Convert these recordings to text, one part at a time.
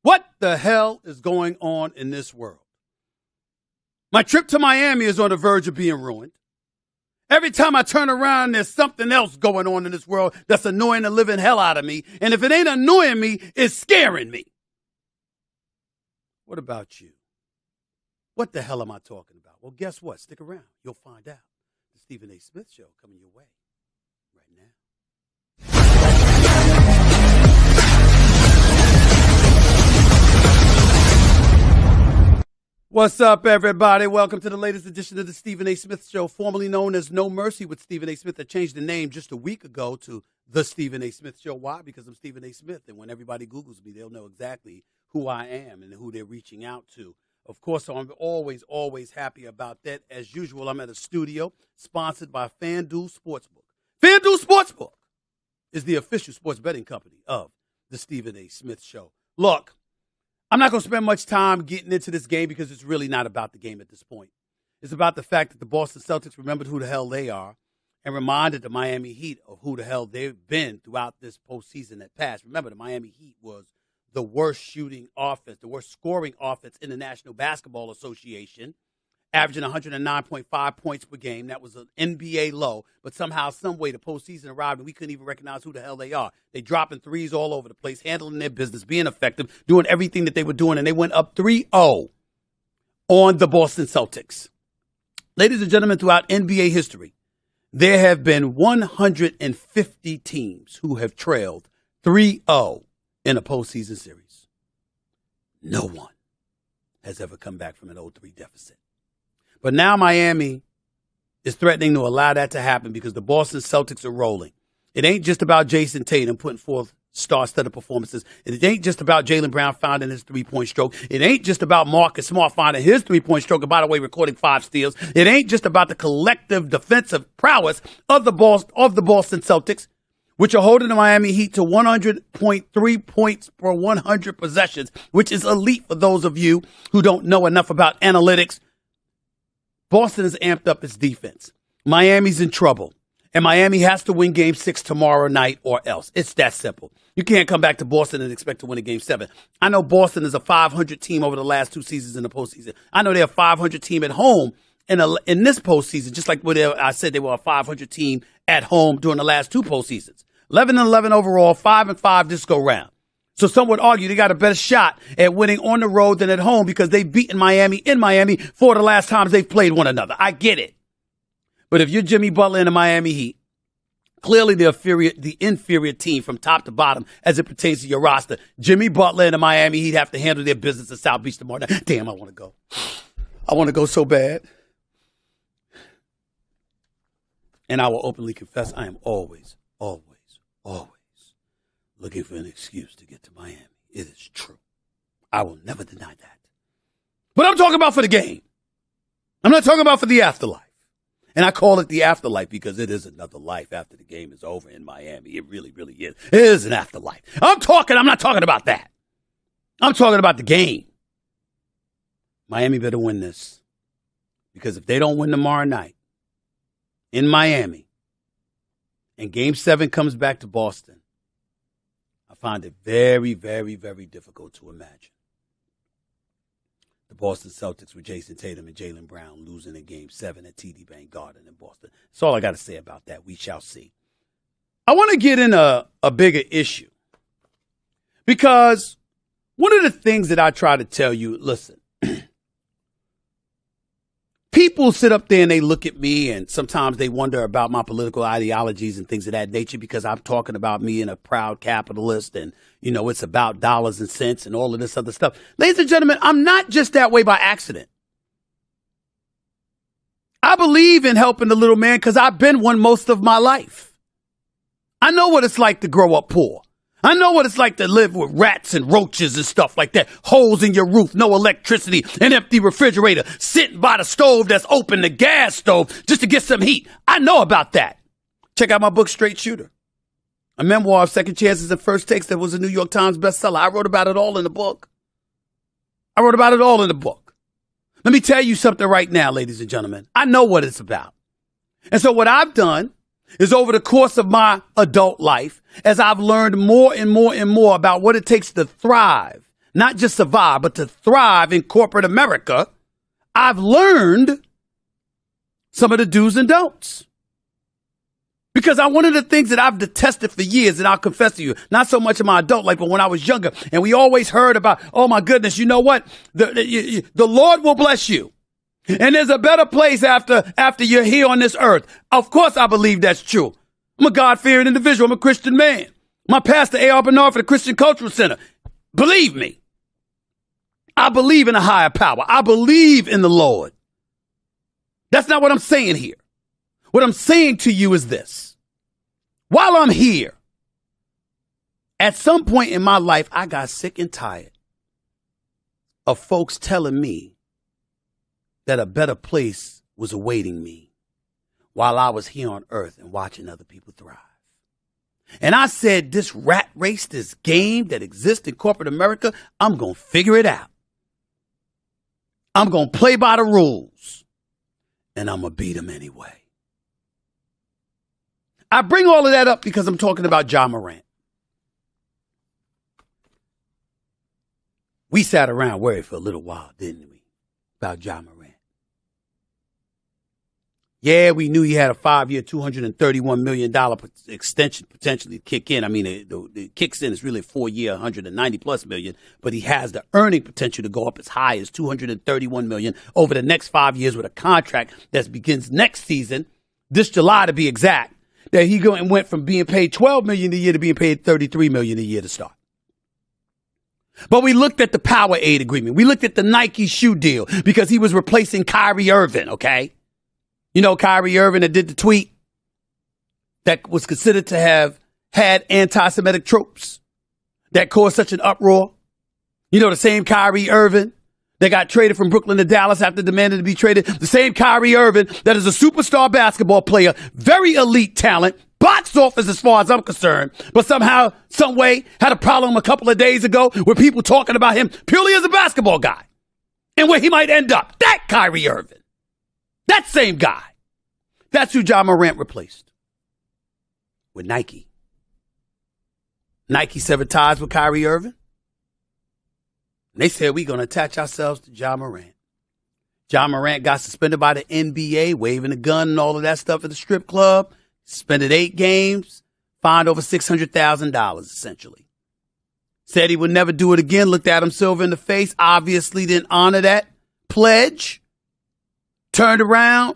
What the hell is going on in this world? My trip to Miami is on the verge of being ruined. Every time I turn around, there's something else going on in this world that's annoying the living hell out of me. And if it ain't annoying me, it's scaring me. What about you? What the hell am I talking about? Well, guess what? Stick around. You'll find out. The Stephen A. Smith Show coming your way right now. What's up, everybody? Welcome to the latest edition of the Stephen A. Smith Show, formerly known as No Mercy with Stephen A. Smith. I changed the name just a week ago to The Stephen A. Smith Show. Why? Because I'm Stephen A. Smith, and when everybody Googles me, they'll know exactly who I am and who they're reaching out to. Of course, I'm always happy about that. As usual, I'm at a studio sponsored by FanDuel Sportsbook. FanDuel Sportsbook is the official sports betting company of the Stephen A. Smith Show. Look, I'm not going to spend much time getting into this game because it's really not about the game at this point. It's about the fact that the Boston Celtics remembered who the hell they are and reminded the Miami Heat of who the hell they've been throughout this postseason that passed. Remember, the Miami Heat was the worst shooting offense, the worst scoring offense in the National Basketball Association, averaging 109.5 points per game. That was an NBA low, but somehow, some way, the postseason arrived and we couldn't even recognize who the hell they are. They dropping threes all over the place, handling their business, being effective, doing everything that they were doing, and they went up 3-0 on the Boston Celtics. Ladies and gentlemen, throughout NBA history, there have been 150 teams who have trailed 3-0 in a postseason series. No one has ever come back from an 0-3 deficit. But now Miami is threatening to allow that to happen because the Boston Celtics are rolling. It ain't just about Jason Tatum putting forth star-studded performances. It ain't just about Jaylen Brown finding his three-point stroke. It ain't just about Marcus Smart finding his three-point stroke, and by the way, recording 5 steals. It ain't just about the collective defensive prowess of the Boston Celtics, which are holding the Miami Heat to 100.3 points per 100 possessions, which is elite for those of you who don't know enough about analytics. Boston has amped up its defense. Miami's in trouble. And Miami has to win Game 6 tomorrow night or else. It's that simple. You can't come back to Boston and expect to win a Game 7. I know Boston is a 500 team over the last 2 seasons in the postseason. I know they're a 500 team at home in this postseason, just like I said they were a 500 team at home during the last 2 postseasons. 11-11 overall, 5-5 this go round. So some would argue they got a better shot at winning on the road than at home because they've beaten Miami in Miami 4 of the last times they've played one another. I get it. But if you're Jimmy Butler and the Miami Heat, clearly the inferior team from top to bottom as it pertains to your roster, Jimmy Butler and the Miami Heat have to handle their business in South Beach tomorrow night. Damn, I want to go. I want to go so bad. And I will openly confess I am always looking for an excuse to get to Miami. It is true. I will never deny that. But I'm talking about for the game. I'm not talking about for the afterlife. And I call it the afterlife because it is another life after the game is over in Miami. It really, really is. It is an afterlife. I'm not talking about that. I'm talking about the game. Miami better win this. Because if they don't win tomorrow night in Miami and Game 7 comes back to Boston, I find it very, very, very difficult to imagine the Boston Celtics with Jason Tatum and Jaylen Brown losing in Game 7 at TD Bank Garden in Boston. That's all I got to say about that. We shall see. I want to get in a bigger issue because one of the things that I try to tell you, listen, people sit up there and they look at me and sometimes they wonder about my political ideologies and things of that nature because I'm talking about me and a proud capitalist and, it's about dollars and cents and all of this other stuff. Ladies and gentlemen, I'm not just that way by accident. I believe in helping the little man because I've been one most of my life. I know what it's like to grow up poor. I know what it's like to live with rats and roaches and stuff like that. Holes in your roof, no electricity, an empty refrigerator, sitting by the stove that's open, the gas stove, just to get some heat. I know about that. Check out my book, Straight Shooter. A memoir of second chances and first takes that was a New York Times bestseller. I wrote about it all in the book. Let me tell you something right now, ladies and gentlemen. I know what it's about. And so what I've done is over the course of my adult life, as I've learned more and more and more about what it takes to thrive, not just survive, but to thrive in corporate America, I've learned some of the do's and don'ts. Because one of the things that I've detested for years, and I'll confess to you, not so much in my adult life, but when I was younger, and we always heard about, oh my goodness, you know what? The Lord will bless you. And there's a better place after you're here on this earth. Of course I believe that's true. I'm a God-fearing individual. I'm a Christian man. My pastor, A.R. Bernard for the Christian Cultural Center. Believe me, I believe in a higher power. I believe in the Lord. That's not what I'm saying here. What I'm saying to you is this. While I'm here, at some point in my life, I got sick and tired of folks telling me that a better place was awaiting me while I was here on earth and watching other people thrive. And I said, this rat race, this game that exists in corporate America, I'm going to figure it out. I'm going to play by the rules, and I'm going to beat them anyway. I bring all of that up because I'm talking about Ja Morant. We sat around worried for a little while, didn't we, about Ja Morant? Yeah, we knew he had a 5-year, $231 million extension potentially to kick in. I mean, it kicks in. It's really a 4-year, $190+ million, but he has the earning potential to go up as high as $231 million over the next 5 years with a contract that begins next season, this July to be exact, that he went from being paid $12 million a year to being paid $33 million a year to start. But we looked at the Powerade agreement. We looked at the Nike shoe deal because he was replacing Kyrie Irving, okay? You know, Kyrie Irving that did the tweet that was considered to have had anti-Semitic tropes that caused such an uproar. You know, the same Kyrie Irving that got traded from Brooklyn to Dallas after demanding to be traded. The same Kyrie Irving that is a superstar basketball player, very elite talent, box office as far as I'm concerned, but somehow, some way had a problem a couple of days ago with people talking about him purely as a basketball guy and where he might end up. That Kyrie Irving. That same guy. That's who Ja Morant replaced. With Nike. Nike severed ties with Kyrie Irving. And they said we're going to attach ourselves to Ja Morant. Ja Morant got suspended by the NBA, waving a gun and all of that stuff at the strip club. Suspended 8 games, fined over $600,000 essentially. Said he would never do it again, looked Adam Silver in the face, obviously didn't honor that pledge. Turned around,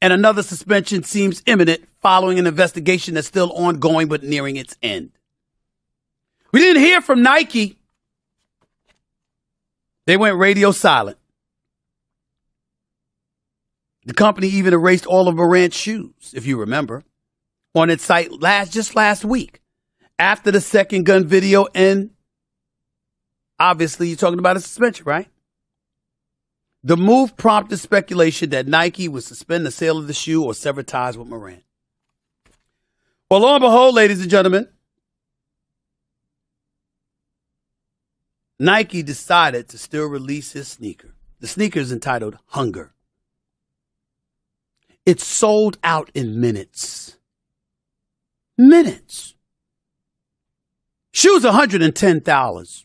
and another suspension seems imminent following an investigation that's still ongoing but nearing its end. We didn't hear from Nike. They went radio silent. The company even erased all of Morant's shoes, if you remember, on its site just last week after the second gun video, and obviously you're talking about a suspension, right? The move prompted speculation that Nike would suspend the sale of the shoe or sever ties with Morant. Well, lo and behold, ladies and gentlemen, Nike decided to still release his sneaker. The sneaker is entitled Hunger. It sold out in minutes. Minutes. Shoes $110. $110.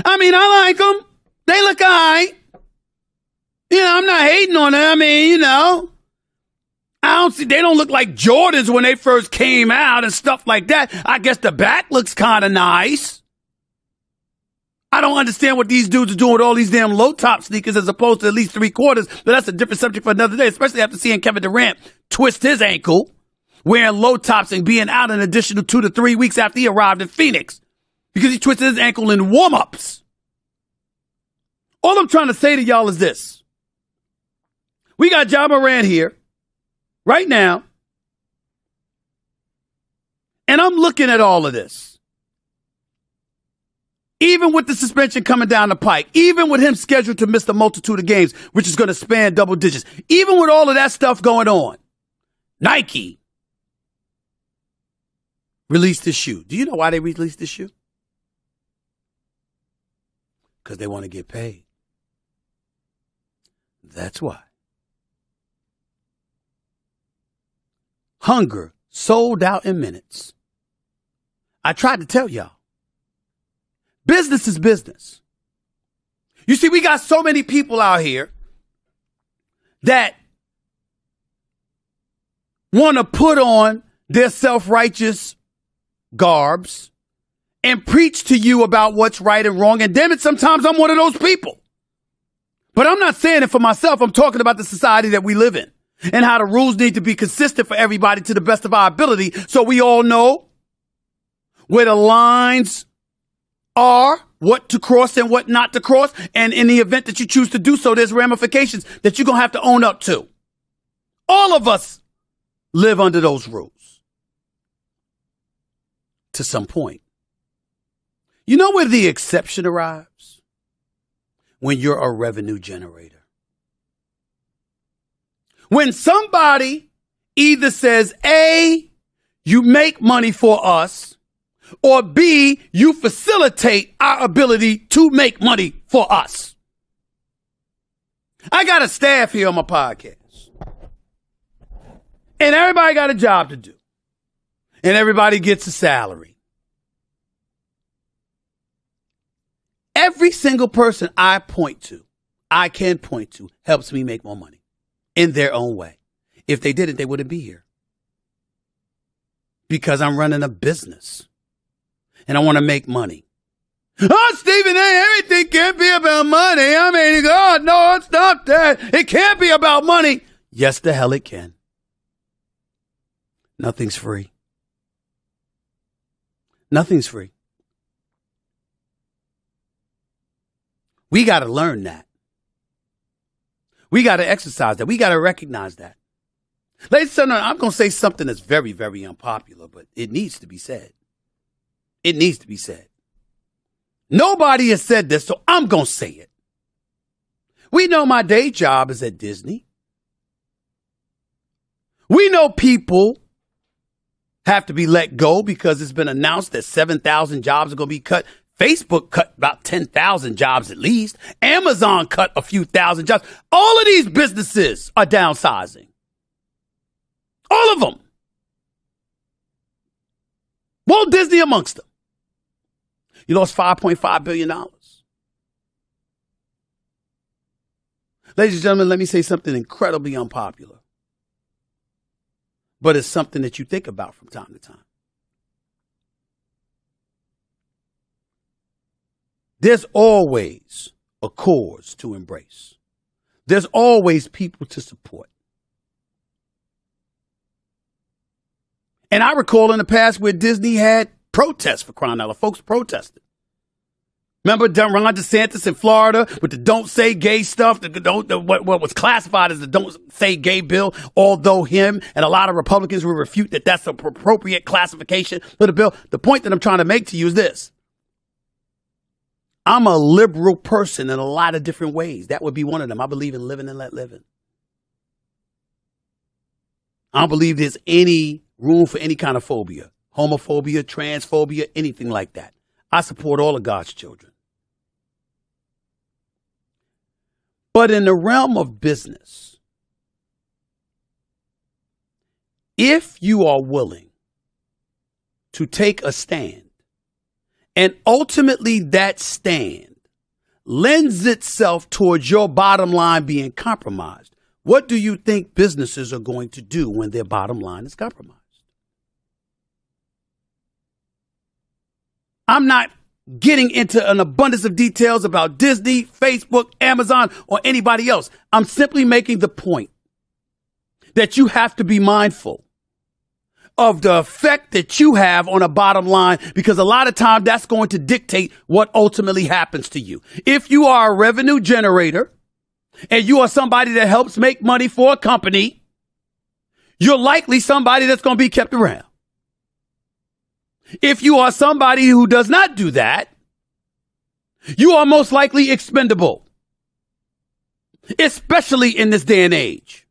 I mean, I like them. They look all right. You know, I'm not hating on them. I mean, you know, they don't look like Jordans when they first came out and stuff like that. I guess the back looks kind of nice. I don't understand what these dudes are doing with all these damn low top sneakers as opposed to at least 3/4, but that's a different subject for another day, especially after seeing Kevin Durant twist his ankle wearing low tops and being out an additional 2 to 3 weeks after he arrived in Phoenix because he twisted his ankle in warm-ups. All I'm trying to say to y'all is this. We got Ja Morant here right now, and I'm looking at all of this. Even with the suspension coming down the pike, even with him scheduled to miss the multitude of games, which is going to span double digits, even with all of that stuff going on, Nike released this shoe. Do you know why they released this shoe? Because they want to get paid. That's why. Hunger sold out in minutes. I tried to tell y'all. Business is business. You see, we got so many people out here that want to put on their self-righteous garbs and preach to you about what's right and wrong. And damn it, sometimes I'm one of those people. But I'm not saying it for myself. I'm talking about the society that we live in and how the rules need to be consistent for everybody to the best of our ability so we all know where the lines are, what to cross and what not to cross. And in the event that you choose to do so, there's ramifications that you're going to have to own up to. All of us live under those rules to some point. You know where the exception arrives? When you're a revenue generator. When somebody either says, A, you make money for us, or B, you facilitate our ability to make money for us. I got a staff here on my podcast. And everybody got a job to do. And everybody gets a salary. Every single person I can point to, helps me make more money in their own way. If they didn't, they wouldn't be here. Because I'm running a business. And I want to make money. Oh, Stephen A., everything can't be about money. I mean, God, no, it's not that. It can't be about money. Yes, the hell it can. Nothing's free. Nothing's free. We got to learn that. We got to exercise that. We got to recognize that. Ladies and gentlemen, I'm going to say something that's very, very unpopular, but it needs to be said. It needs to be said. Nobody has said this, so I'm going to say it. We know my day job is at Disney. We know people have to be let go because it's been announced that 7,000 jobs are going to be cut. Facebook cut about 10,000 jobs at least. Amazon cut a few thousand jobs. All of these businesses are downsizing. All of them. Walt Disney amongst them. You lost $5.5 billion. Ladies and gentlemen, let me say something incredibly unpopular. But it's something that you think about from time to time. There's always a cause to embrace. There's always people to support. And I recall in the past where Disney had protests for crying out loud. Folks protested. Remember Ron DeSantis in Florida with the don't say gay stuff, what was classified as the don't say gay bill, although him and a lot of Republicans will refute that that's an appropriate classification for the bill. The point that I'm trying to make to you is this. I'm a liberal person in a lot of different ways. That would be one of them. I believe in living and let living. I don't believe there's any room for any kind of phobia, homophobia, transphobia, anything like that. I support all of God's children. But in the realm of business, if you are willing to take a stand, and ultimately that stand lends itself towards your bottom line being compromised, what do you think businesses are going to do when their bottom line is compromised? I'm not getting into an abundance of details about Disney, Facebook, Amazon, or anybody else. I'm simply making the point that you have to be mindful of the effect that you have on a bottom line, because a lot of time that's going to dictate what ultimately happens to you. If you are a revenue generator and you are somebody that helps make money for a company, you're likely somebody that's going to be kept around. If you are somebody who does not do that, you are most likely expendable, especially in this day and age.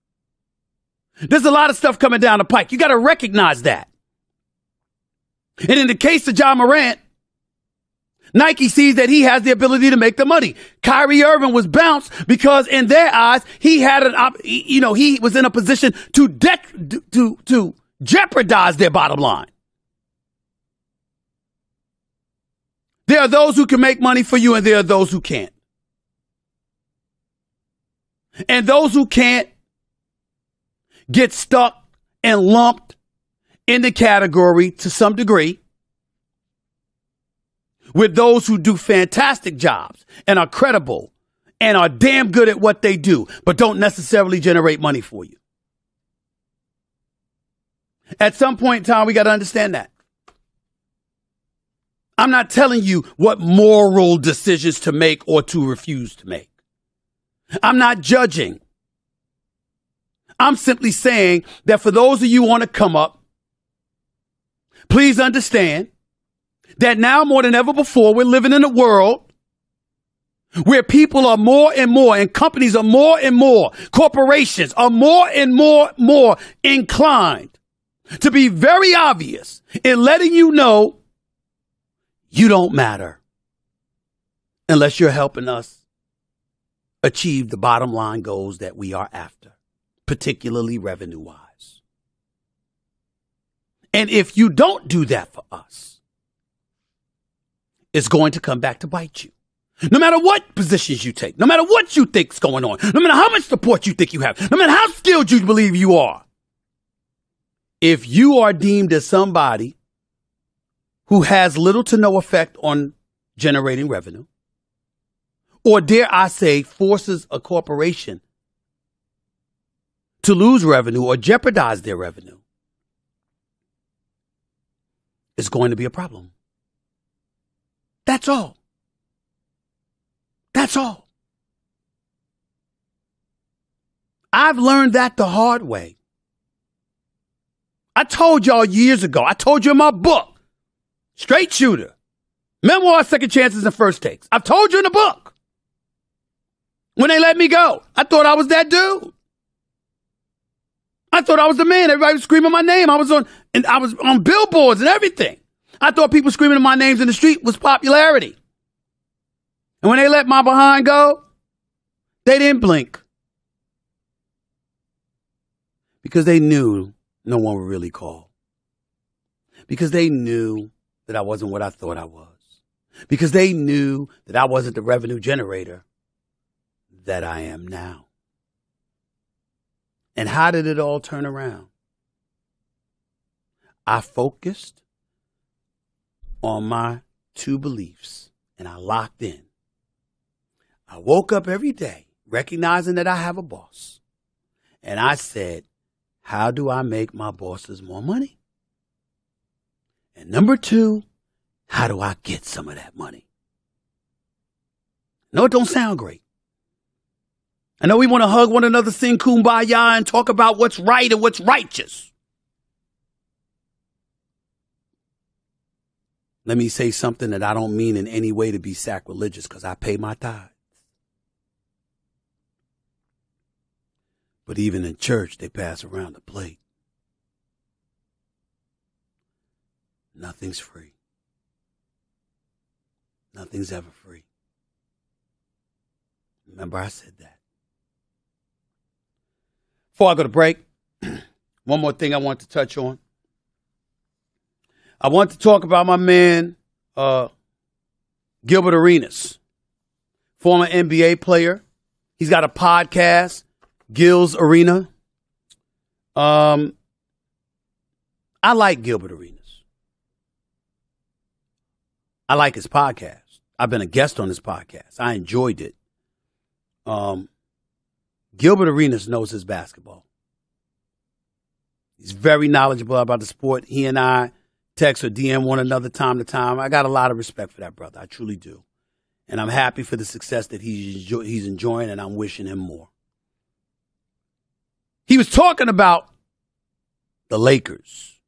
There's a lot of stuff coming down the pike. You got to recognize that. And in the case of Ja Morant, Nike sees that he has the ability to make the money. Kyrie Irving was bounced because in their eyes, he had he was in a position to jeopardize their bottom line. There are those who can make money for you, and there are those who can't. And those who can't get stuck and lumped in the category to some degree with those who do fantastic jobs and are credible and are damn good at what they do, but don't necessarily generate money for you. At some point in time, we got to understand that. I'm not telling you what moral decisions to make or to refuse to make. I'm not judging. I'm simply saying that for those of you who want to come up, please understand that now more than ever before, we're living in a world where people are more and more, and companies are more and more, corporations are more and more inclined to be very obvious in letting you know you don't matter unless you're helping us achieve the bottom line goals that we are after, particularly revenue-wise. And if you don't do that for us, it's going to come back to bite you. No matter what positions you take, no matter what you think's going on, no matter how much support you think you have, no matter how skilled you believe you are, if you are deemed as somebody who has little to no effect on generating revenue, or dare I say, forces a corporation to lose revenue or jeopardize their revenue, it's going to be a problem. That's all. That's all. I've learned that the hard way. I told y'all years ago, I told you in my book, Straight Shooter, Memoir, Second Chances, and First Takes. I've told you in the book. When they let me go, I thought I was that dude. I thought I was the man. Everybody was screaming my name. I was on billboards and everything. I thought people screaming my names in the street was popularity. And when they let my behind go, they didn't blink. Because they knew no one would really call. Because they knew that I wasn't what I thought I was. Because they knew that I wasn't the revenue generator that I am now. And how did it all turn around? I focused on my two beliefs and I locked in. I woke up every day recognizing that I have a boss. And I said, how do I make my bosses more money? And number two, how do I get some of that money? No, it don't sound great. I know we want to hug one another, sing kumbaya, and talk about what's right and what's righteous. Let me say something that I don't mean in any way to be sacrilegious, because I pay my tithes. But even in church, they pass around the plate. Nothing's free. Nothing's ever free. Remember, I said that. Before I go to break, one more thing I want to touch on. I want to talk about my man, Gilbert Arenas, former NBA player. He's got a podcast, Gil's Arena. I like Gilbert Arenas. I like his podcast. I've been a guest on his podcast. I enjoyed it. Gilbert Arenas knows his basketball. He's very knowledgeable about the sport. He and I text or DM one another time to time. I got a lot of respect for that brother. I truly do. And I'm happy for the success that he's enjoying, and I'm wishing him more. He was talking about the Lakers.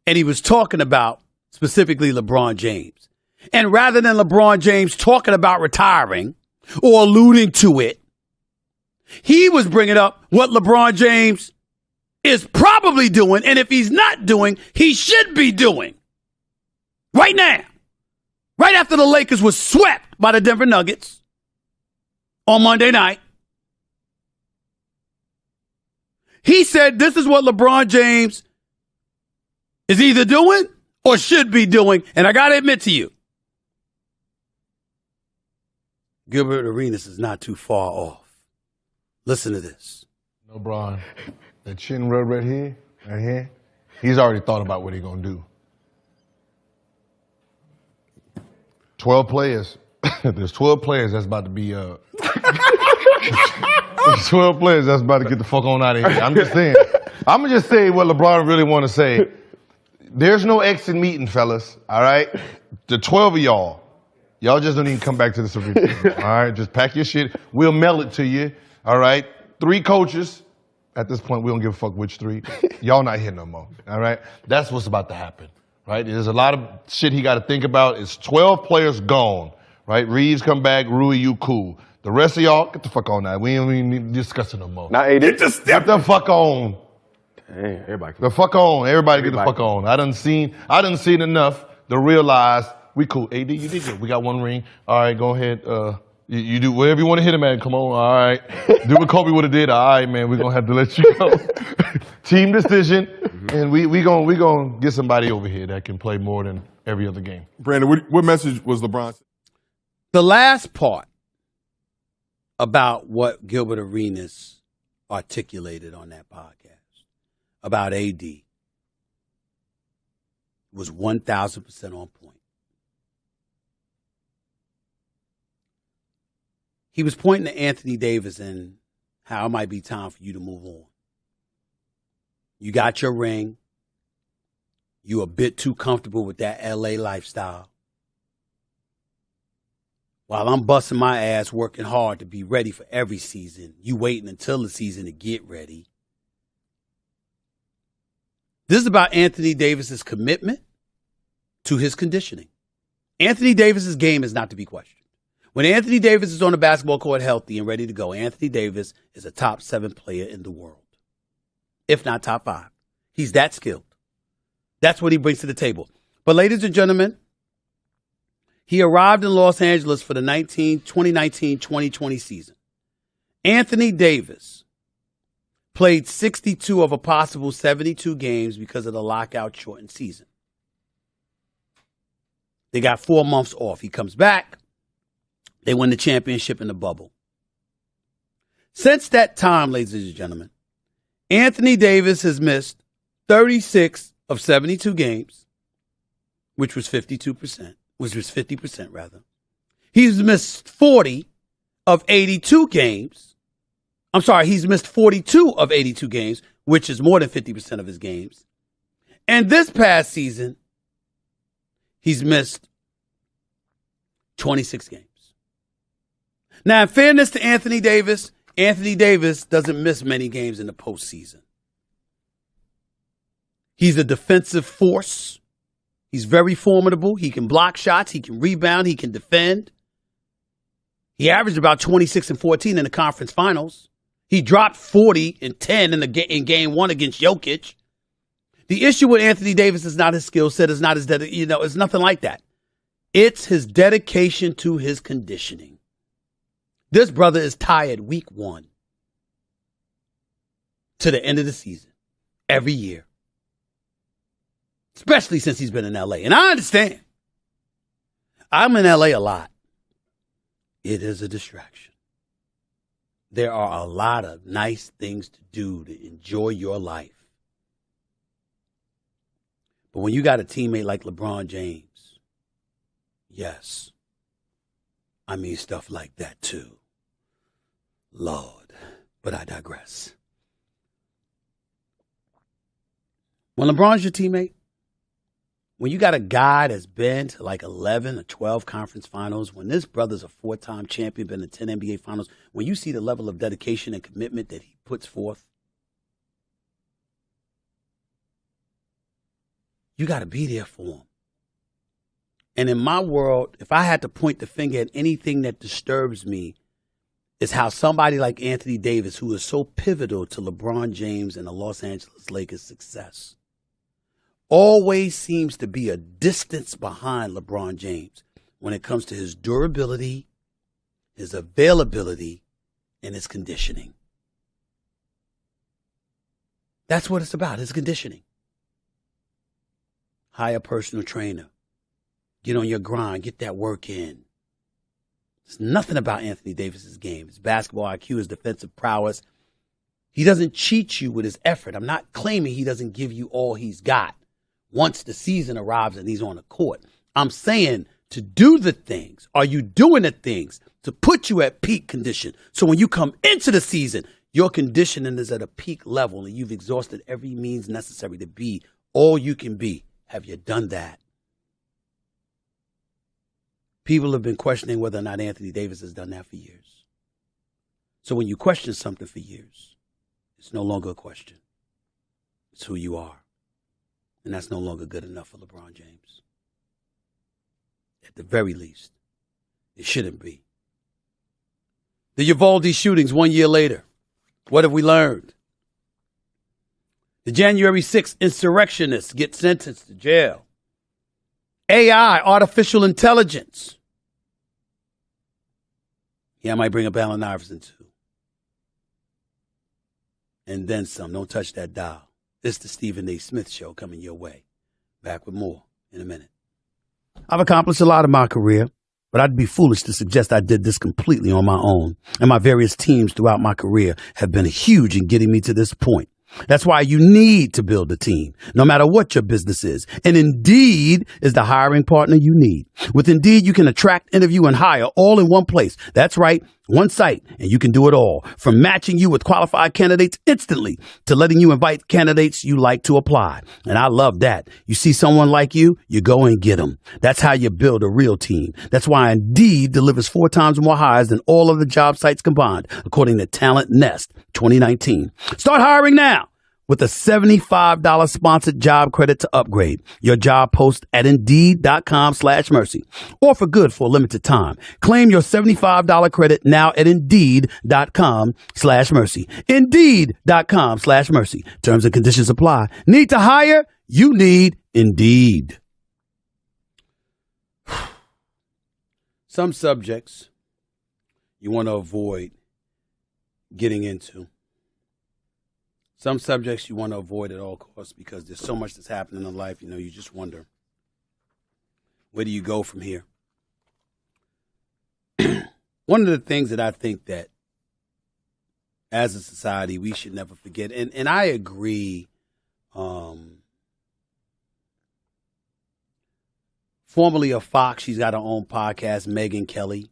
And he was talking about specifically LeBron James. And rather than LeBron James talking about retiring or alluding to it, he was bringing up what LeBron James is probably doing, and if he's not doing, he should be doing. Right now. Right after the Lakers was swept by the Denver Nuggets on Monday night. He said this is what LeBron James is either doing or should be doing, and I got to admit to you, Gilbert Arenas is not too far off. Listen to this. No, Bron, the chin rub right here, he's already thought about what he's going to do. 12 players. There's 12 players that's about to be, there's 12 players that's about to get the fuck on out of here. I'm just saying. I'm going to just say what LeBron really want to say. There's no exit meeting, fellas, all right? The 12 of y'all just don't even come back to this arena, all right? Just pack your shit. We'll mail it to you, all right? 3 coaches. At this point, we don't give a fuck which 3. Y'all not here no more, all right? That's what's about to happen, right? There's a lot of shit he got to think about. It's 12 players gone, right? Reeves come back, Rui, you cool. The rest of y'all, get the fuck on now. We don't even need to discuss it no more. Not AD. Get the fuck on. Dang, everybody. The fuck on. Everybody get the fuck on. I done seen enough to realize we cool. AD, you did good. We got 1 ring. All right, go ahead. You do whatever you want to hit him, man. Come on. All right. Do what Kobe would have did. All right, man. We're going to have to let you go. Team decision. And we gonna get somebody over here that can play more than every other game. Brandon, what message was LeBron? The last part about what Gilbert Arenas articulated on that podcast about AD was 1,000% on point. He was pointing to Anthony Davis and how it might be time for you to move on. You got your ring. You're a bit too comfortable with that LA lifestyle. While I'm busting my ass working hard to be ready for every season, you waiting until the season to get ready. This is about Anthony Davis's commitment to his conditioning. Anthony Davis's game is not to be questioned. When Anthony Davis is on the basketball court healthy and ready to go, Anthony Davis is a top 7 player in the world, if not top 5. He's that skilled. That's what he brings to the table. But ladies and gentlemen, he arrived in Los Angeles for the 2019-2020 season. Anthony Davis played 62 of a possible 72 games because of the lockout-shortened season. They got 4 months off. He comes back. They win the championship in the bubble. Since that time, ladies and gentlemen, Anthony Davis has missed 36 of 72 games, which was 50% rather. He's missed 40 of 82 games. I'm sorry, he's missed 42 of 82 games, which is more than 50% of his games. And this past season, he's missed 26 games. Now, in fairness to Anthony Davis doesn't miss many games in the postseason. He's a defensive force. He's very formidable. He can block shots. He can rebound. He can defend. He averaged about 26 and 14 in the conference finals. He dropped 40 and 10 in game 1 against Jokic. The issue with Anthony Davis is not his skill set. It's not his it's nothing like that. It's his dedication to his conditioning. This brother is tired week 1 to the end of the season every year, especially since he's been in L.A. And I understand. I'm in L.A. a lot. It is a distraction. There are a lot of nice things to do to enjoy your life. But when you got a teammate like LeBron James, yes, I mean stuff like that too. Lord, but I digress. When LeBron's your teammate, when you got a guy that's been to like 11 or 12 conference finals, when this brother's a 4-time champion, been to 10 NBA finals, when you see the level of dedication and commitment that he puts forth, you got to be there for him. And in my world, if I had to point the finger at anything that disturbs me, is how somebody like Anthony Davis, who is so pivotal to LeBron James and the Los Angeles Lakers' success, always seems to be a distance behind LeBron James when it comes to his durability, his availability, and his conditioning. That's what it's about, his conditioning. Hire a personal trainer. Get on your grind. Get that work in. There's nothing about Anthony Davis's game. His basketball IQ, his defensive prowess. He doesn't cheat you with his effort. I'm not claiming he doesn't give you all he's got once the season arrives and he's on the court. I'm saying to do the things. Are you doing the things to put you at peak condition? So when you come into the season, your conditioning is at a peak level and you've exhausted every means necessary to be all you can be. Have you done that? People have been questioning whether or not Anthony Davis has done that for years. So when you question something for years, it's no longer a question. It's who you are. And that's no longer good enough for LeBron James. At the very least, it shouldn't be. The Uvalde shootings 1 year later. What have we learned? The January 6th insurrectionists get sentenced to jail. AI, artificial intelligence. Yeah, I might bring up Allen Iverson too. And then some. Don't touch that dial. It's the Stephen A. Smith Show coming your way. Back with more in a minute. I've accomplished a lot in my career, but I'd be foolish to suggest I did this completely on my own. And my various teams throughout my career have been huge in getting me to this point. That's why you need to build a team, no matter what your business is. And Indeed is the hiring partner you need. With Indeed, you can attract, interview, and hire all in one place. That's right, one site, and you can do it all. From matching you with qualified candidates instantly to letting you invite candidates you like to apply. And I love that. You see someone like you go and get them. That's how you build a real team. That's why Indeed delivers 4 times more hires than all of the job sites combined, according to Talent Nest 2019. Start hiring now with a $75 sponsored job credit to upgrade your job post at Indeed.com/mercy. Offer good for a limited time. Claim your $75 credit now at Indeed.com/mercy. Indeed.com/mercy. Terms and conditions apply. Need to hire? You need Indeed. Some subjects you want to avoid getting into. Some subjects you want to avoid at all costs because there's so much that's happening in life, you just wonder, where do you go from here? One of the things that I think that as a society we should never forget, and I agree, formerly of Fox, she's got her own podcast, Megyn Kelly,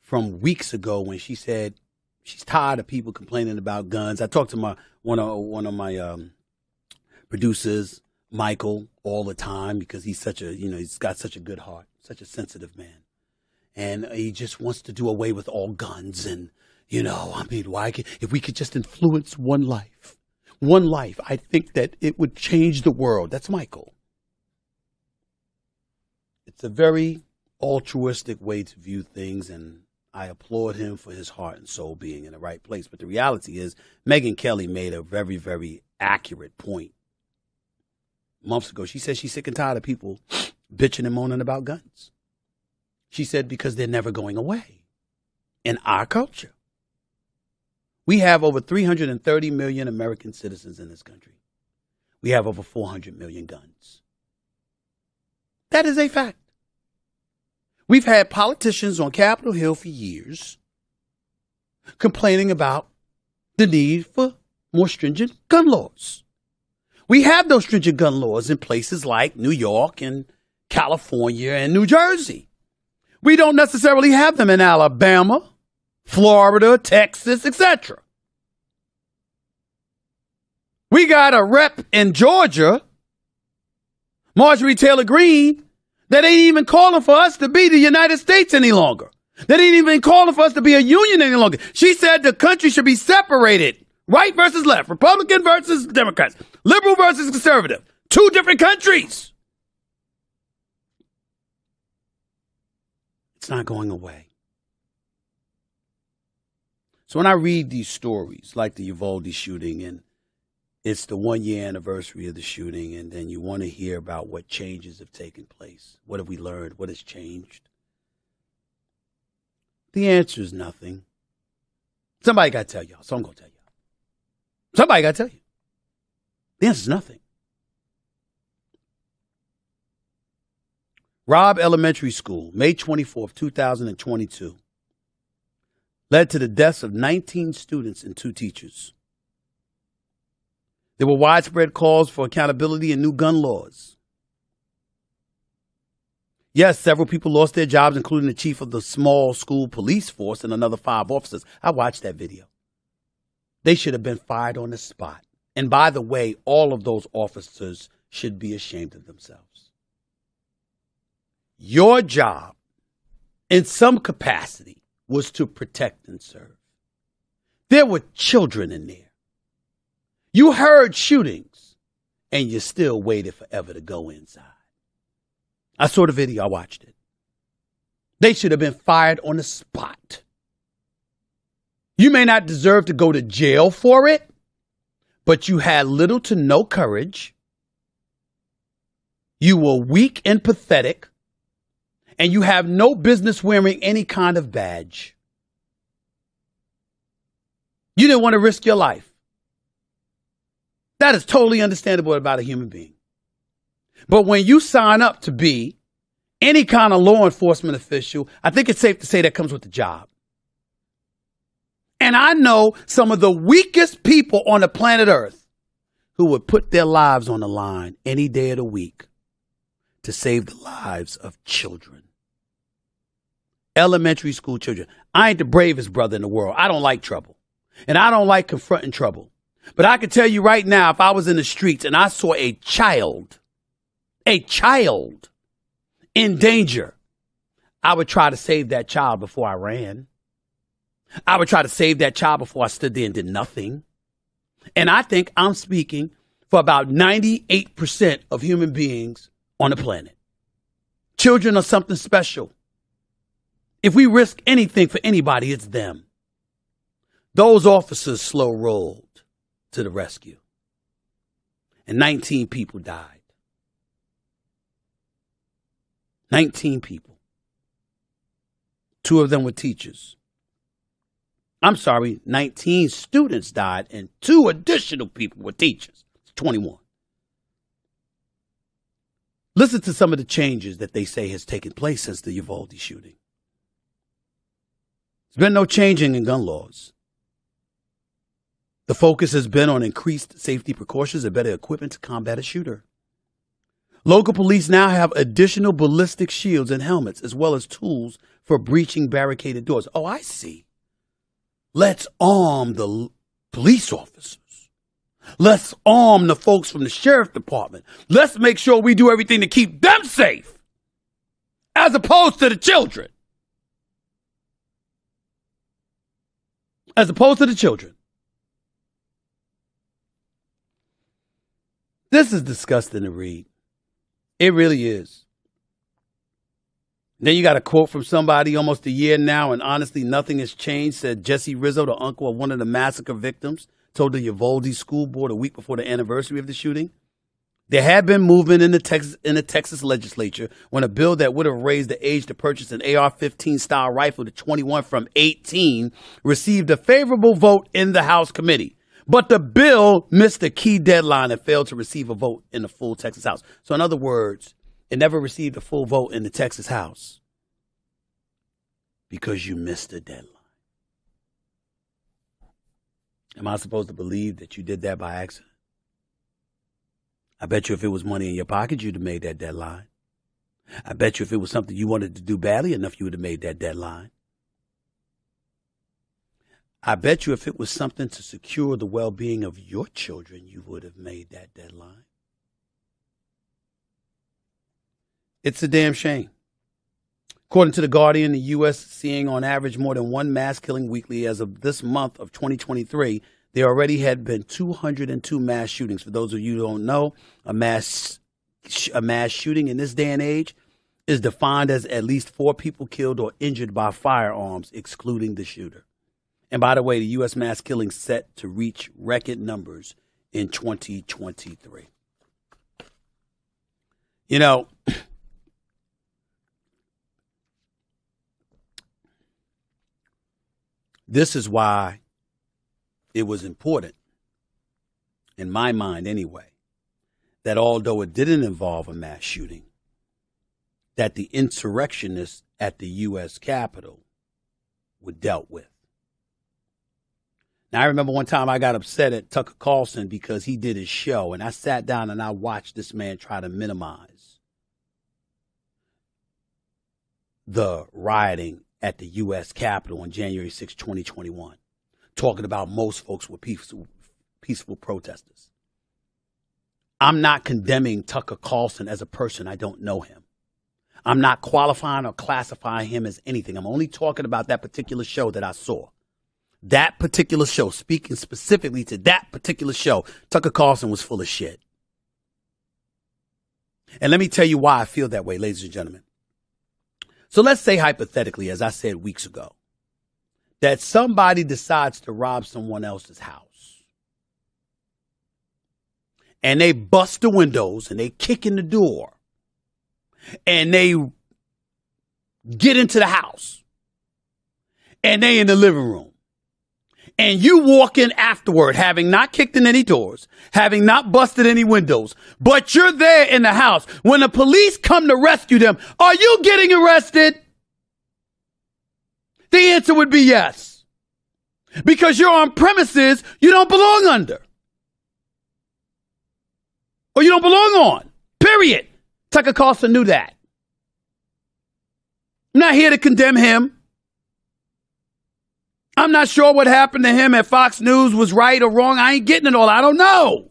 from weeks ago when she said, she's tired of people complaining about guns. I talk to one of my producers, Michael, all the time because he's he's got such a good heart, such a sensitive man, and he just wants to do away with all guns. And if we could just influence one life, I think that it would change the world. That's Michael. It's a very altruistic way to view things, and I applaud him for his heart and soul being in the right place. But the reality is, Megyn Kelly made a very, very accurate point months ago. She said she's sick and tired of people bitching and moaning about guns. She said because they're never going away in our culture. We have over 330 million American citizens in this country. We have over 400 million guns. That is a fact. We've had politicians on Capitol Hill for years complaining about the need for more stringent gun laws. We have those stringent gun laws in places like New York and California and New Jersey. We don't necessarily have them in Alabama, Florida, Texas, etc. We got a rep in Georgia, Marjorie Taylor Greene, that ain't even calling for us to be the United States any longer. That ain't even calling for us to be a union any longer. She said the country should be separated. Right versus left. Republican versus Democrats. Liberal versus conservative. 2 different countries. It's not going away. So when I read these stories, like the Uvalde shooting, and it's the 1 year anniversary of the shooting, and then you want to hear about what changes have taken place. What have we learned? What has changed? The answer is nothing. Somebody got to tell y'all, so I'm going to tell y'all. Somebody got to tell you. The answer is nothing. Robb Elementary School, May 24th, 2022, led to the deaths of 19 students and 2 teachers. There were widespread calls for accountability and new gun laws. Yes, several people lost their jobs, including the chief of the small school police force and another 5 officers. I watched that video. They should have been fired on the spot. And by the way, all of those officers should be ashamed of themselves. Your job, in some capacity, was to protect and serve. There were children in there. You heard shootings, and you still waited forever to go inside. I saw the video. I watched it. They should have been fired on the spot. You may not deserve to go to jail for it, but you had little to no courage. You were weak and pathetic, and you have no business wearing any kind of badge. You didn't want to risk your life. That is totally understandable about a human being. But when you sign up to be any kind of law enforcement official, I think it's safe to say that comes with the job. And I know some of the weakest people on the planet Earth who would put their lives on the line any day of the week to save the lives of children. Elementary school children. I ain't the bravest brother in the world. I don't like trouble. And I don't like confronting trouble. But I can tell you right now, if I was in the streets and I saw a child in danger, I would try to save that child before I ran. I would try to save that child before I stood there and did nothing. And I think I'm speaking for about 98% of human beings on the planet. Children are something special. If we risk anything for anybody, it's them. Those officers slow rolled to the rescue. And 19 people died. 19 people. 2 of them were teachers. I'm sorry, 19 students died and 2 additional people were teachers. It's 21. Listen to some of the changes that they say has taken place since the Uvalde shooting. There's been no changing in gun laws. The focus has been on increased safety precautions and better equipment to combat a shooter. Local police now have additional ballistic shields and helmets, as well as tools for breaching barricaded doors. Oh, I see. Let's arm the police officers. Let's arm the folks from the sheriff department. Let's make sure we do everything to keep them safe, as opposed to the children. As opposed to the children. This is disgusting to read. It really is. Then you got a quote from somebody almost a year now, and honestly, nothing has changed, said Jesse Rizzo, the uncle of one of the massacre victims, told the Uvalde school board a week before the anniversary of the shooting. There had been movement in the Texas legislature when a bill that would have raised the age to purchase an AR-15 style rifle to 21 from 18 received a favorable vote in the House committee. But the bill missed a key deadline and failed to receive a vote in the full Texas House. So in other words, it never received a full vote in the Texas House because you missed a deadline. Am I supposed to believe that you did that by accident? I bet you if it was money in your pocket, you'd have made that deadline. I bet you if it was something you wanted to do badly enough, you would have made that deadline. I bet you if it was something to secure the well-being of your children, you would have made that deadline. It's a damn shame. According to The Guardian, the U.S. is seeing on average more than 1 mass killing weekly. As of this month of 2023, there already had been 202 mass shootings. For those of you who don't know, a mass shooting in this day and age is defined as at least 4 people killed or injured by firearms, excluding the shooter. And by the way, the U.S. mass killings set to reach record numbers in 2023. You know, this is why it was important, in my mind anyway, that although it didn't involve a mass shooting, that the insurrectionists at the U.S. Capitol were dealt with. Now, I remember one time I got upset at Tucker Carlson because he did his show, and I sat down and I watched this man try to minimize the rioting at the U.S. Capitol on January 6, 2021, talking about most folks were peaceful protesters. I'm not condemning Tucker Carlson as a person. I don't know him. I'm not qualifying or classifying him as anything. I'm only talking about that particular show that I saw. That particular show, speaking specifically to that particular show, Tucker Carlson was full of shit. And let me tell you why I feel that way, ladies and gentlemen. So let's say hypothetically, as I said weeks ago, that somebody decides to rob someone else's house. And they bust the windows and they kick in the door. And they get into the house. And they in the living room. And you walk in afterward, having not kicked in any doors, having not busted any windows, but you're there in the house. When the police come to rescue them, are you getting arrested? The answer would be yes. Because you're on premises you don't belong under. Or you don't belong on. Period. Tucker Carlson knew that. I'm not here to condemn him. I'm not sure what happened to him at Fox News was right or wrong. I ain't getting it all. I don't know.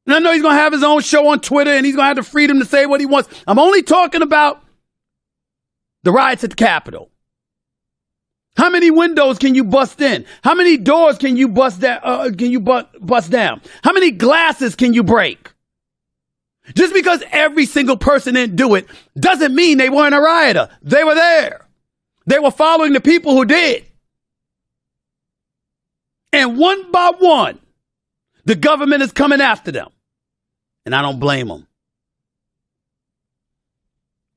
And I know he's going to have his own show on Twitter and he's going to have the freedom to say what he wants. I'm only talking about the riots at the Capitol. How many windows can you bust in? How many doors can you bust down? How many glasses can you break? Just because every single person didn't do it doesn't mean they weren't a rioter. They were there. They were following the people who did. And one by one, the government is coming after them. And I don't blame them.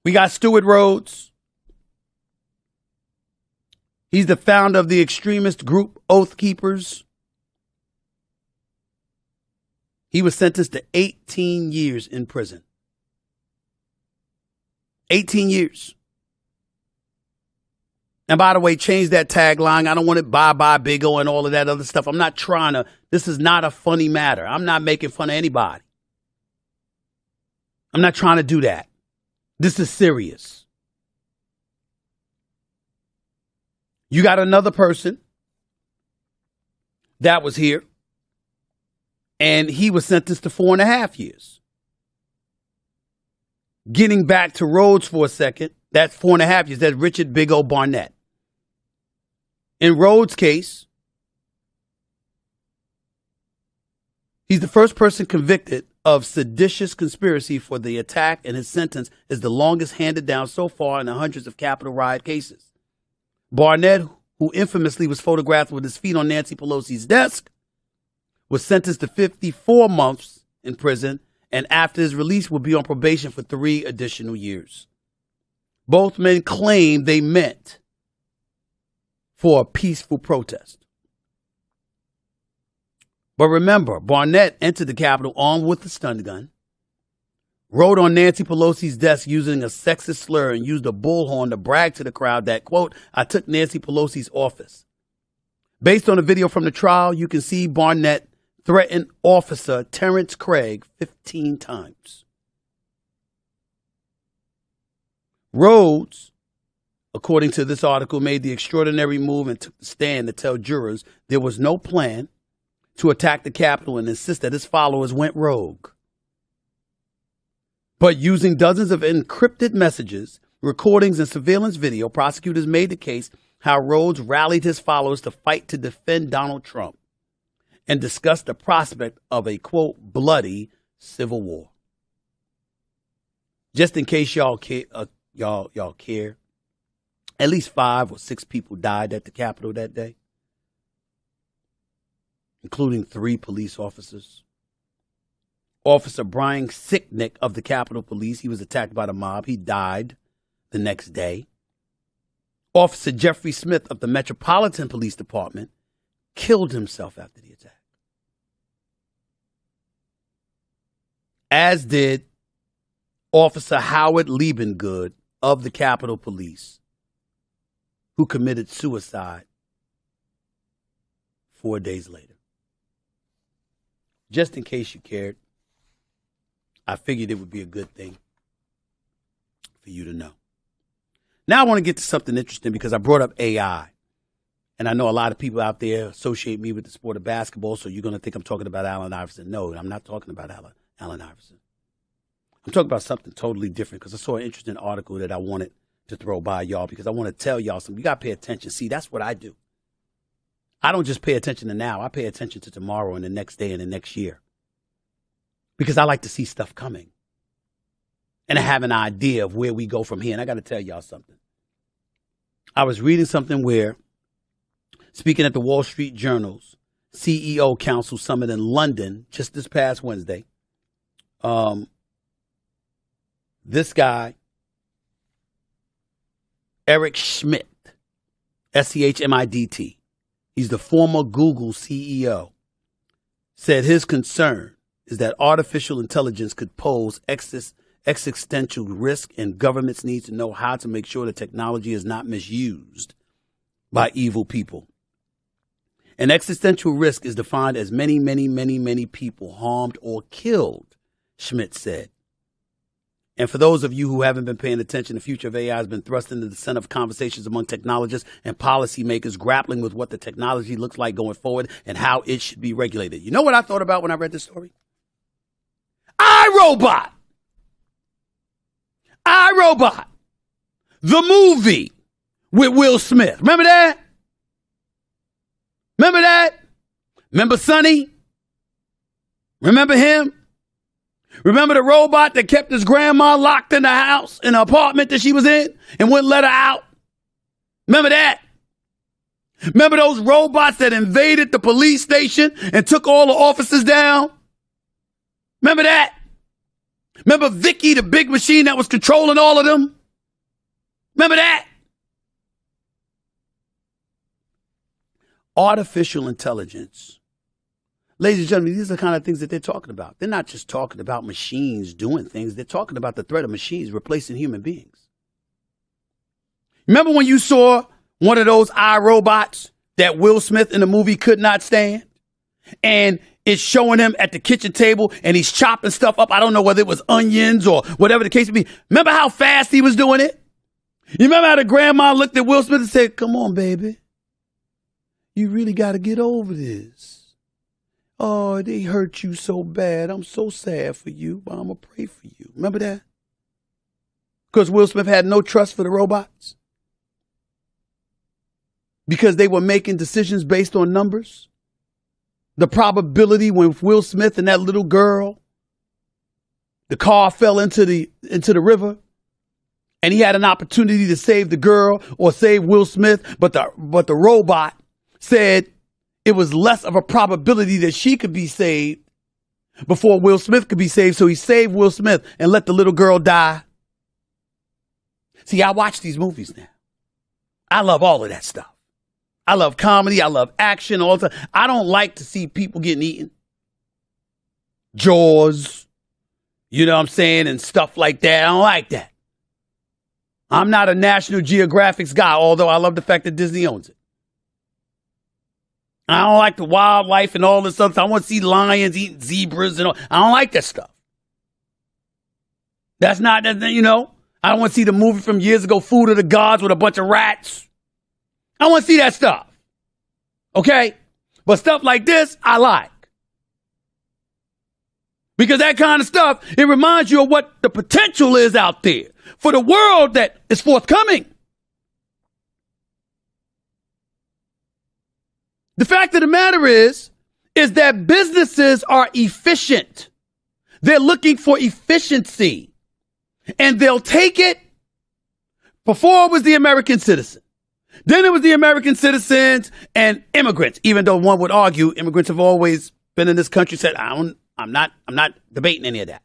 We got Stewart Rhodes. He's the founder of the extremist group Oath Keepers. He was sentenced to 18 years in prison. 18 years. And by the way, change that tagline. I don't want it bye-bye big O and all of that other stuff. I'm not trying to, this is not a funny matter. I'm not making fun of anybody. I'm not trying to do that. This is serious. You got another person that was here, and he was sentenced to 4.5 years. Getting back to Rhodes for a second, that's 4.5 years. That's Richard Big O Barnett. In Rhodes' case, he's the first person convicted of seditious conspiracy for the attack, and his sentence is the longest handed down so far in the hundreds of Capitol riot cases. Barnett, who infamously was photographed with his feet on Nancy Pelosi's desk, was sentenced to 54 months in prison, and after his release will be on probation for 3 additional years. Both men claim they meant for a peaceful protest. But remember, Barnett entered the Capitol armed with a stun gun, wrote on Nancy Pelosi's desk using a sexist slur, and used a bullhorn to brag to the crowd that, quote, I took Nancy Pelosi's office. Based on a video from the trial, you can see Barnett threaten Officer Terrence Craig 15 times. Rhodes, according to this article, made the extraordinary move and took the stand to tell jurors there was no plan to attack the Capitol and insist that his followers went rogue. But using dozens of encrypted messages, recordings, and surveillance video, prosecutors made the case how Rhodes rallied his followers to fight to defend Donald Trump and discussed the prospect of a, quote, bloody civil war. Just in case y'all care, at least 5 or 6 people died at the Capitol that day, including 3 police officers. Officer Brian Sicknick of the Capitol Police, he was attacked by the mob. He died the next day. Officer Jeffrey Smith of the Metropolitan Police Department killed himself after the attack. As did Officer Howard Liebengood of the Capitol Police, who committed suicide 4 days later. Just in case you cared, I figured it would be a good thing for you to know. Now I want to get to something interesting because I brought up AI. And I know a lot of people out there associate me with the sport of basketball, so you're going to think I'm talking about Allen Iverson. No, I'm not talking about Allen Iverson. I'm talking about something totally different because I saw an interesting article that I wanted to throw by y'all because I want to tell y'all something. You got to pay attention. See, that's what I do. I don't just pay attention to now. I pay attention to tomorrow and the next day and the next year because I like to see stuff coming and I have an idea of where we go from here. And I got to tell y'all something. I was reading something where, speaking at the Wall Street Journal's CEO Council Summit in London just this past Wednesday, this guy, Eric Schmidt, Schmidt, he's the former Google CEO, said his concern is that artificial intelligence could pose existential risk and governments need to know how to make sure the technology is not misused by evil people. An existential risk is defined as many people harmed or killed, Schmidt said. And for those of you who haven't been paying attention, the future of AI has been thrust into the center of conversations among technologists and policymakers grappling with what the technology looks like going forward and how it should be regulated. You know what I thought about when I read this story? iRobot, the movie with Will Smith. Remember that? Remember Sonny? Remember him? Remember the robot that kept his grandma locked in the house, in the apartment that she was in and wouldn't let her out? Remember that? Remember those robots that invaded the police station and took all the officers down? Remember that? Remember Vicky, the big machine that was controlling all of them? Remember that? Artificial intelligence. Ladies and gentlemen, these are the kind of things that they're talking about. They're not just talking about machines doing things. They're talking about the threat of machines replacing human beings. Remember when you saw one of those iRobots that Will Smith in the movie could not stand? And it's showing him at the kitchen table and he's chopping stuff up. I don't know whether it was onions or whatever the case may be. Remember how fast he was doing it? You remember how the grandma looked at Will Smith and said, "Come on, baby. You really got to get over this. Oh, they hurt you so bad. I'm so sad for you, but I'm going to pray for you." Remember that? Because Will Smith had no trust for the robots. Because they were making decisions based on numbers. The probability when Will Smith and that little girl, the car fell into the river, and he had an opportunity to save the girl or save Will Smith, but the robot said it was less of a probability that she could be saved before Will Smith could be saved. So he saved Will Smith and let the little girl die. See, I watch these movies now. I love all of that stuff. I love comedy. I love action. All the time. I don't like to see people getting eaten. Jaws, you know what I'm saying, and stuff like that. I don't like that. I'm not a National Geographic guy, although I love the fact that Disney owns it. I don't like the wildlife and all this stuff. I want to see lions eating zebras and all. I don't like that stuff. That's not, you know, I don't want to see the movie from years ago, Food of the Gods, with a bunch of rats. I want to see that stuff. Okay? But stuff like this, I like. Because that kind of stuff, it reminds you of what the potential is out there for the world that is forthcoming. The fact of the matter is that businesses are efficient. They're looking for efficiency. And they'll take it. Before it was the American citizen. Then it was the American citizens and immigrants, even though one would argue immigrants have always been in this country. Said, I'm not debating any of that.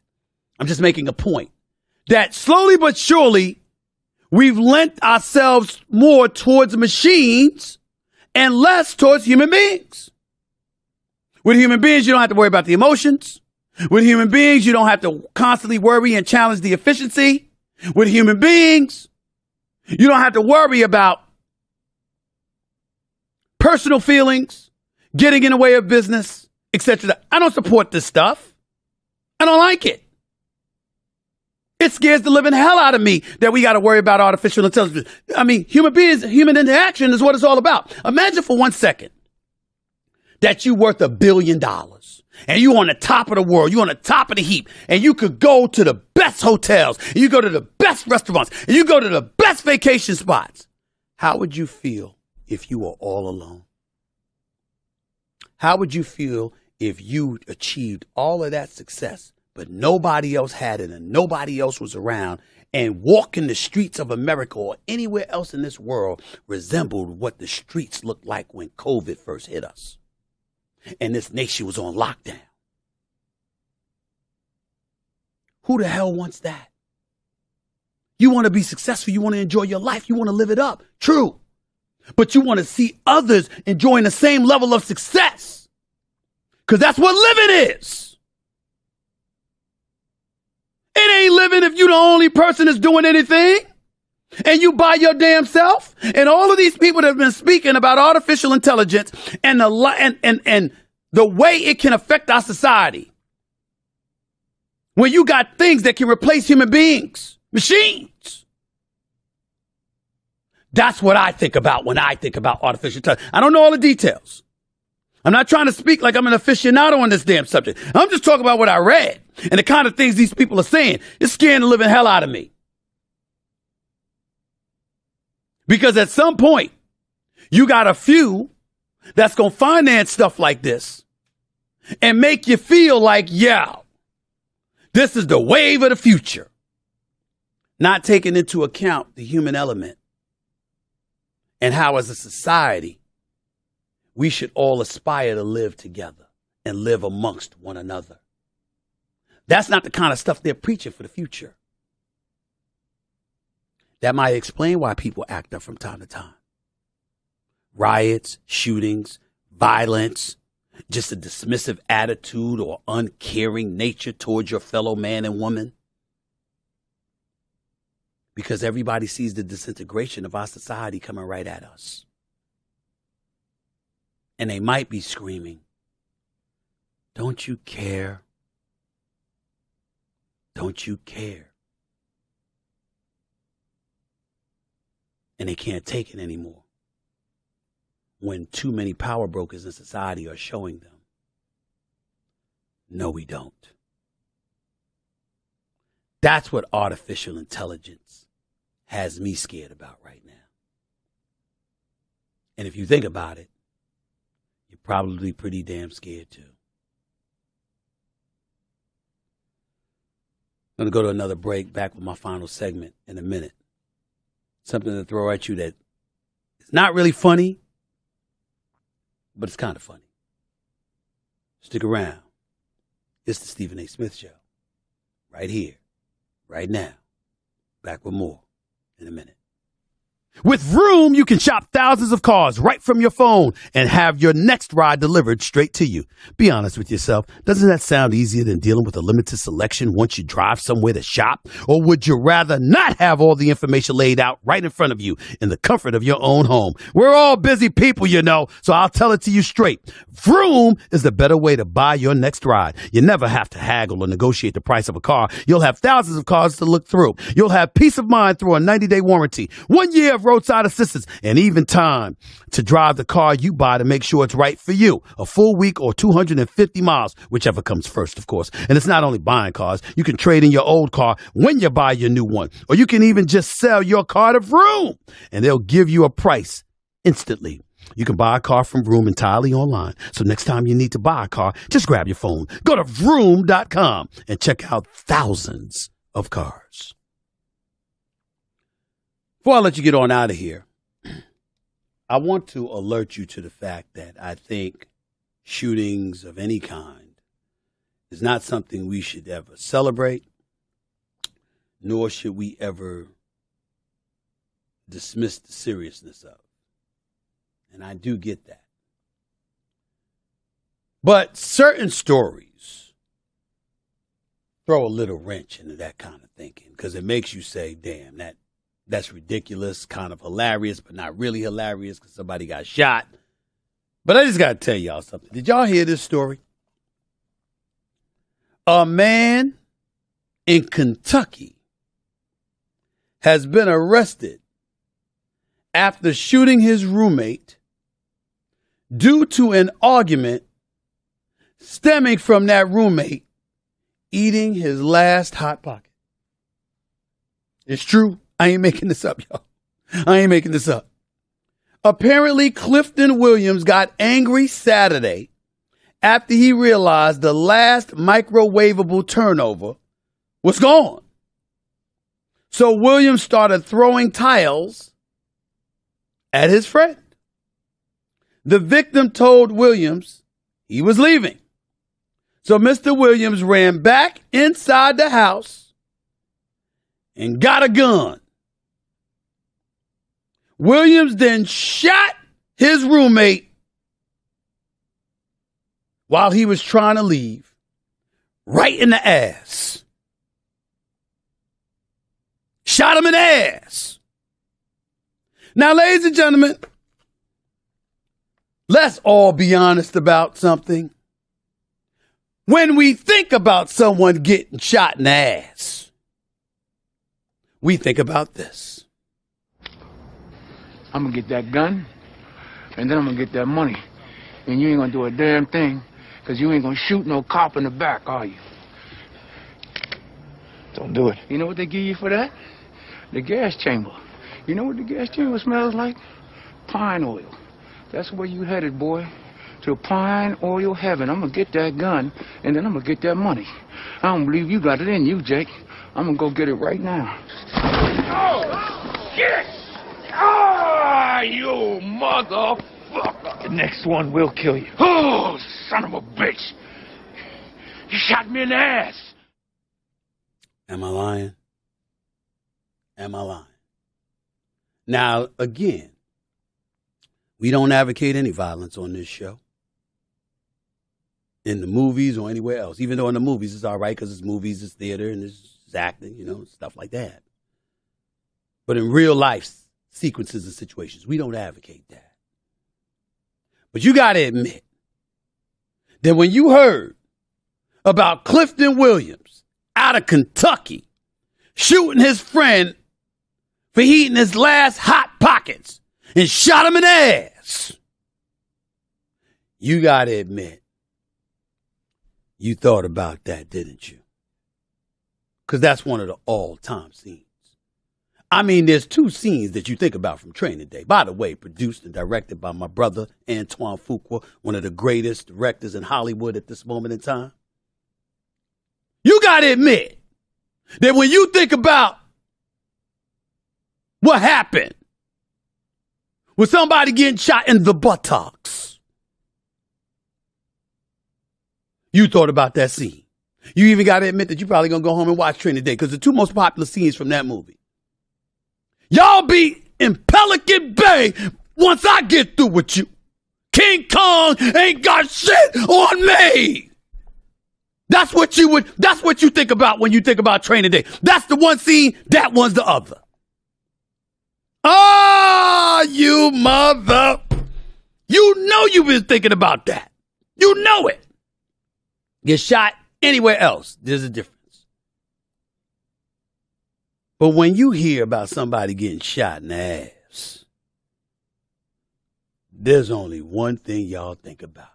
I'm just making a point that slowly but surely we've lent ourselves more towards machines and less towards human beings. With human beings, you don't have to worry about the emotions. With human beings, you don't have to constantly worry and challenge the efficiency. With human beings, you don't have to worry about personal feelings, getting in the way of business, etc. I don't support this stuff. I don't like it. It scares the living hell out of me that we got to worry about artificial intelligence. I mean, human beings, human interaction is what it's all about. Imagine for 1 second that you're worth $1 billion and you're on the top of the world, you're on the top of the heap, and you could go to the best hotels, and you go to the best restaurants, and you go to the best vacation spots. How would you feel if you were all alone? How would you feel if you achieved all of that success, but nobody else had it and nobody else was around, and walking the streets of America or anywhere else in this world resembled what the streets looked like when COVID first hit us and this nation was on lockdown? Who the hell wants that? You want to be successful. You want to enjoy your life. You want to live it up. True. But you want to see others enjoying the same level of success, because that's what living is. It ain't living if you the only person that's doing anything and you by your damn self. And all of these people that have been speaking about artificial intelligence and the way it can affect our society, when you got things that can replace human beings, machines. That's what I think about when I think about artificial intelligence. I don't know all the details. I'm not trying to speak like I'm an aficionado on this damn subject. I'm just talking about what I read and the kind of things these people are saying. It's scaring the living hell out of me. Because at some point, you got a few that's going to finance stuff like this and make you feel like, yeah, this is the wave of the future. Not taking into account the human element and how as a society, we should all aspire to live together and live amongst one another. That's not the kind of stuff they're preaching for the future. That might explain why people act up from time to time. Riots, shootings, violence, just a dismissive attitude or uncaring nature towards your fellow man and woman. Because everybody sees the disintegration of our society coming right at us. And they might be screaming, "Don't you care? Don't you care?" And they can't take it anymore when too many power brokers in society are showing them, no, we don't. That's what artificial intelligence has me scared about right now. And if you think about it, you're probably pretty damn scared too. I'm going to go to another break, back with my final segment in a minute. Something to throw at you that is not really funny, but it's kind of funny. Stick around. It's the Stephen A. Smith Show. Right here, right now. Back with more in a minute. With Vroom, you can shop thousands of cars right from your phone and have your next ride delivered straight to you. Be honest with yourself. Doesn't that sound easier than dealing with a limited selection once you drive somewhere to shop? Or would you rather not have all the information laid out right in front of you in the comfort of your own home? We're all busy people, you know, so I'll tell it to you straight. Vroom is the better way to buy your next ride. You never have to haggle or negotiate the price of a car. You'll have thousands of cars to look through. You'll have peace of mind through a 90-day warranty, 1 year of roadside assistance, and even time to drive the car you buy to make sure it's right for you. A full week or 250 miles, whichever comes first, of course. And it's not only buying cars. You can trade in your old car when you buy your new one. Or you can even just sell your car to Vroom, and they'll give you a price instantly. You can buy a car from Vroom entirely online. So next time you need to buy a car, just grab your phone, go to Vroom.com, and check out thousands of cars. Before I let you get on out of here, I want to alert you to the fact that I think shootings of any kind is not something we should ever celebrate, nor should we ever dismiss the seriousness of. And I do get that. But certain stories throw a little wrench into that kind of thinking because it makes you say, damn, that's ridiculous, kind of hilarious, but not really hilarious because somebody got shot. But I just got to tell y'all something. Did y'all hear this story? A man in Kentucky has been arrested after shooting his roommate due to an argument stemming from that roommate eating his last Hot Pocket. It's true. I ain't making this up, y'all. I ain't making this up. Apparently, Clifton Williams got angry Saturday after he realized the last microwavable turnover was gone. So Williams started throwing tiles at his friend. The victim told Williams he was leaving. So Mr. Williams ran back inside the house and got a gun. Williams then shot his roommate while he was trying to leave, right in the ass. Shot him in the ass. Now, ladies and gentlemen, let's all be honest about something. When we think about someone getting shot in the ass, we think about this. I'm gonna get that gun, and then I'm gonna get that money. And you ain't gonna do a damn thing, because you ain't gonna shoot no cop in the back, are you? Don't do it. You know what they give you for that? The gas chamber. You know what the gas chamber smells like? Pine oil. That's where you headed, boy. To pine oil heaven. I'm gonna get that gun, and then I'm gonna get that money. I don't believe you got it in you, Jake. I'm gonna go get it right now. Oh, shit! Ah, you motherfucker! The next one will kill you. Oh, son of a bitch! You shot me in the ass! Am I lying? Am I lying? Now, again, we don't advocate any violence on this show. In the movies or anywhere else. Even though in the movies it's all right because it's movies, it's theater, and it's acting, stuff like that. But in real life sequences and situations, we don't advocate that. But you got to admit that when you heard about Clifton Williams out of Kentucky shooting his friend for eating his last Hot Pockets and shot him in the ass, you got to admit you thought about that, didn't you? Because that's one of the all-time scenes. I mean, there's two scenes that you think about from Training Day. By the way, produced and directed by my brother, Antoine Fuqua, one of the greatest directors in Hollywood at this moment in time. You got to admit that when you think about what happened with somebody getting shot in the buttocks, you thought about that scene. You even got to admit that you're probably going to go home and watch Training Day because the two most popular scenes from that movie. Y'all be in Pelican Bay once I get through with you. King Kong ain't got shit on me. That's what you think about when you think about Training Day. That's the one scene, that one's the other. Ah, you mother. You know you've been thinking about that. You know it. Get shot anywhere else, there's a difference. But when you hear about somebody getting shot in the ass, there's only one thing y'all think about,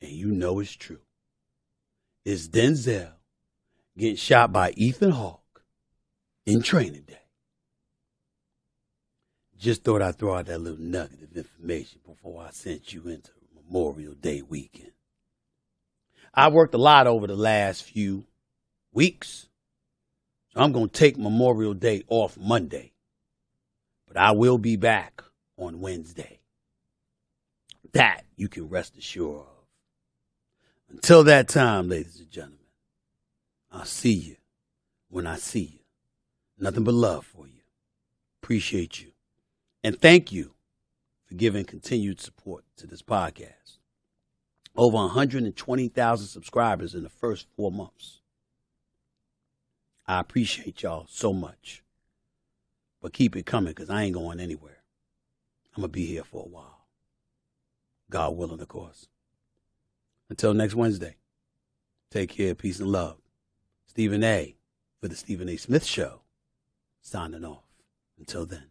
and you know it's true. It's Denzel getting shot by Ethan Hawke in Training Day. Just thought I'd throw out that little nugget of information before I sent you into Memorial Day weekend. I worked a lot over the last few weeks, so I'm going to take Memorial Day off Monday, but I will be back on Wednesday. That you can rest assured of. Until that time, ladies and gentlemen, I'll see you when I see you. Nothing but love for you. Appreciate you. And thank you for giving continued support to this podcast. Over 120,000 subscribers in the first 4 months. I appreciate y'all so much. But keep it coming because I ain't going anywhere. I'm going to be here for a while. God willing, of course. Until next Wednesday, take care, peace, and love. Stephen A. for the Stephen A. Smith Show, signing off. Until then.